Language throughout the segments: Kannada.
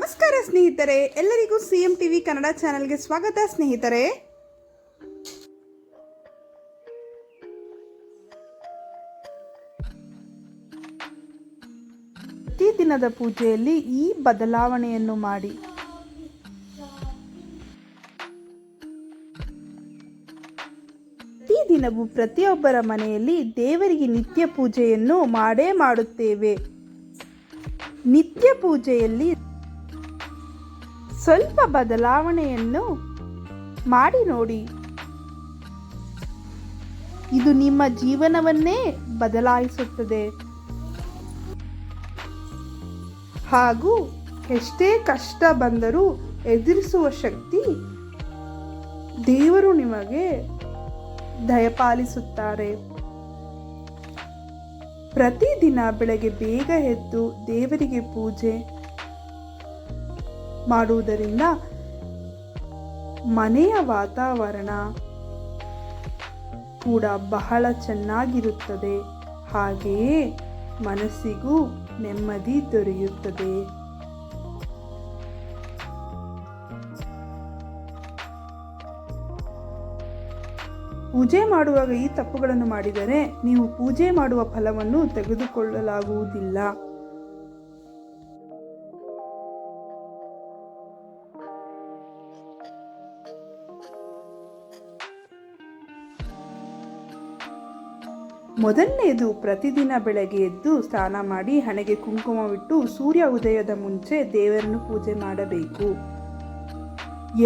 ನಮಸ್ಕಾರ ಸ್ನೇಹಿತರೆ, ಎಲ್ಲರಿಗೂ ಸಿಎಂ ಟಿವಿ ಕನ್ನಡ ಚಾನೆಲ್ಗೆ ಸ್ವಾಗತ ಸ್ನೇಹಿತರೆ. ಪ್ರತಿದಿನದ ಪೂಜೆಯಲ್ಲಿ ಈ ಬದಲಾವಣೆಯನ್ನು ಮಾಡಿ. ಪ್ರತಿದಿನವೂ ಪ್ರತಿಯೊಬ್ಬರ ಮನೆಯಲ್ಲಿ ದೇವರಿಗೆ ನಿತ್ಯ ಪೂಜೆಯನ್ನು ಮಾಡೇ ಮಾಡುತ್ತೇವೆ. ನಿತ್ಯ ಪೂಜೆಯಲ್ಲಿ ಸ್ವಲ್ಪ ಬದಲಾವಣೆಯನ್ನು ಮಾಡಿ ನೋಡಿ. ಇದು ನಿಮ್ಮ ಜೀವನವನ್ನೇ ಬದಲಾಯಿಸುತ್ತದೆ ಹಾಗೂ ಎಷ್ಟೇ ಕಷ್ಟ ಬಂದರೂ ಎದುರಿಸುವ ಶಕ್ತಿ ದೇವರು ನಿಮಗೆ ದಯಪಾಲಿಸುತ್ತಾರೆ. ಪ್ರತಿದಿನ ಬೆಳಗ್ಗೆ ಬೇಗ ಎದ್ದು ದೇವರಿಗೆ ಪೂಜೆ ಮಾಡುವುದರಿಂದ ಮನೆಯ ವಾತಾವರಣ ಕೂಡ ಬಹಳ ಚೆನ್ನಾಗಿರುತ್ತದೆ. ಹಾಗೆಯೇ ಮನಸ್ಸಿಗೂ ನೆಮ್ಮದಿ ದೊರೆಯುತ್ತದೆ. ಪೂಜೆ ಮಾಡುವಾಗ ಈ ತಪ್ಪುಗಳನ್ನು ಮಾಡಿದರೆ ನೀವು ಪೂಜೆ ಮಾಡುವ ಫಲವನ್ನು ತೆಗೆದುಕೊಳ್ಳಲಾಗುವುದಿಲ್ಲ. ಮೊದಲನೆಯದು, ಪ್ರತಿದಿನ ಬೆಳಗ್ಗೆ ಎದ್ದು ಸ್ನಾನ ಮಾಡಿ ಹಣೆಗೆ ಕುಂಕುಮವಿಟ್ಟು ಸೂರ್ಯ ಉದಯದ ಮುಂಚೆ ದೇವರನ್ನು ಪೂಜೆ ಮಾಡಬೇಕು.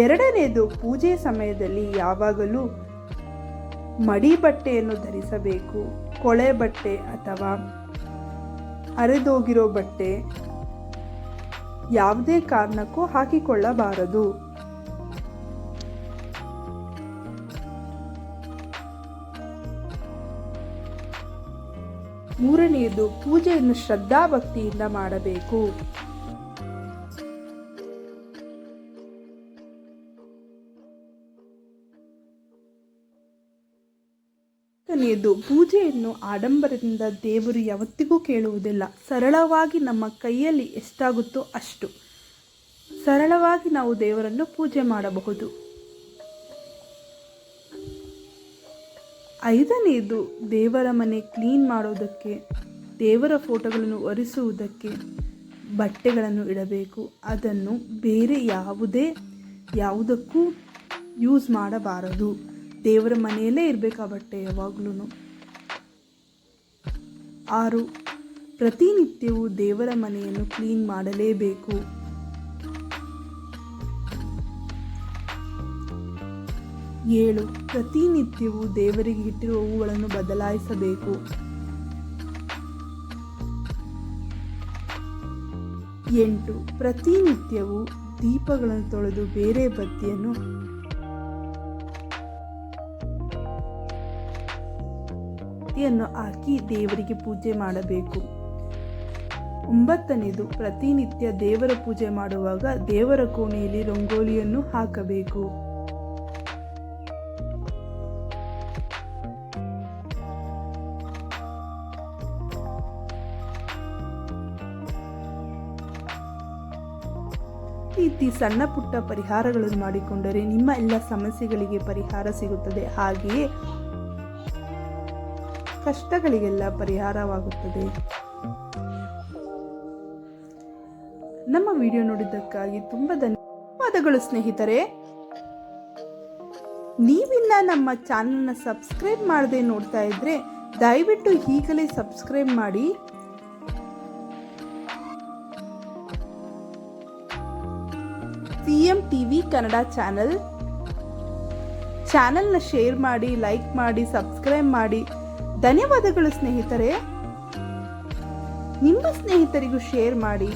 ಎರಡನೆಯದು, ಪೂಜೆ ಸಮಯದಲ್ಲಿ ಯಾವಾಗಲೂ ಮಡಿ ಬಟ್ಟೆಯನ್ನು ಧರಿಸಬೇಕು. ಕೊಳೆ ಬಟ್ಟೆ ಅಥವಾ ಹರಿದೋಗಿರೋ ಬಟ್ಟೆ ಯಾವುದೇ ಕಾರಣಕ್ಕೂ ಹಾಕಿಕೊಳ್ಳಬಾರದು. ಮೂರನೆಯದು, ಪೂಜೆಯನ್ನು ಶ್ರದ್ಧಾಭಕ್ತಿಯಿಂದ ಮಾಡಬೇಕು. ನಾಲ್ಕನೆಯದು, ಪೂಜೆಯನ್ನು ಆಡಂಬರದಿಂದ ದೇವರು ಯಾವತ್ತಿಗೂ ಕೇಳುವುದಿಲ್ಲ. ಸರಳವಾಗಿ ನಮ್ಮ ಕೈಯಲ್ಲಿ ಎಷ್ಟಾಗುತ್ತೋ ಅಷ್ಟು ಸರಳವಾಗಿ ನಾವು ದೇವರನ್ನು ಪೂಜೆ ಮಾಡಬಹುದು. ಐದನೆಯದು, ದೇವರ ಮನೆ ಕ್ಲೀನ್ ಮಾಡೋದಕ್ಕೆ, ದೇವರ ಫೋಟೋಗಳನ್ನು ಒರೆಸುವುದಕ್ಕೆ ಬಟ್ಟೆಗಳನ್ನು ಇಡಬೇಕು. ಅದನ್ನು ಬೇರೆ ಯಾವುದಕ್ಕೂ ಯೂಸ್ ಮಾಡಬಾರದು. ದೇವರ ಮನೆಯಲ್ಲೇ ಇರಬೇಕು ಆ ಬಟ್ಟೆ ಯಾವಾಗಲೂ. 6, ಪ್ರತಿನಿತ್ಯವೂ ದೇವರ ಮನೆಯನ್ನು ಕ್ಲೀನ್ ಮಾಡಲೇಬೇಕು. 7, ಪ್ರತಿನಿತ್ಯವೂ ದೇವರಿಗೆ ಇಟ್ಟಿರುವ ಹೂಗಳನ್ನು ಬದಲಾಯಿಸಬೇಕು. 8, ಪ್ರತಿನಿತ್ಯವೂ ದೀಪಗಳನ್ನು ತೊಳೆದು ಬೇರೆ ಬತ್ತಿಯನ್ನು ಹಾಕಿ ದೇವರಿಗೆ ಪೂಜೆ ಮಾಡಬೇಕು. 9ನೇದು, ಪ್ರತಿನಿತ್ಯ ದೇವರ ಪೂಜೆ ಮಾಡುವಾಗ ದೇವರ ಕೋಣೆಯಲ್ಲಿ ರಂಗೋಲಿಯನ್ನು ಹಾಕಬೇಕು. 10 ಸಣ್ಣ ಪುಟ್ಟ ಪರಿಹಾರಗಳನ್ನು ಮಾಡಿಕೊಂಡರೆ ನಿಮ್ಮ ಎಲ್ಲ ಸಮಸ್ಯೆಗಳಿಗೆ ಪರಿಹಾರ ಸಿಗುತ್ತದೆ. ಹಾಗೆಯೇ ಕಷ್ಟಗಳಿಗೆಲ್ಲ ಪರಿಹಾರವಾಗುತ್ತದೆ. ನಮ್ಮ ವಿಡಿಯೋ ನೋಡಿದ್ದಕ್ಕಾಗಿ ತುಂಬಾ ಧನ್ಯವಾದಗಳು ಸ್ನೇಹಿತರೆ. ನೀವಿನ್ನ ನಮ್ಮ ಚಾನೆಲ್ನ ಸಬ್ಸ್ಕ್ರೈಬ್ ಮಾಡದೆ ನೋಡ್ತಾ ಇದ್ರೆ ದಯವಿಟ್ಟು ಈಗಲೇ ಸಬ್ಸ್ಕ್ರೈಬ್ ಮಾಡಿ. ಸಿಎಂ ಟಿವಿ ಕನ್ನಡ ಚಾನೆಲ್ನ ಶೇರ್ ಮಾಡಿ, ಲೈಕ್ ಮಾಡಿ, ಸಬ್ಸ್ಕ್ರೈಬ್ ಮಾಡಿ. ಧನ್ಯವಾದಗಳು ಸ್ನೇಹಿತರೆ. ನಿಮ್ಮ ಸ್ನೇಹಿತರಿಗೂ ಶೇರ್ ಮಾಡಿ.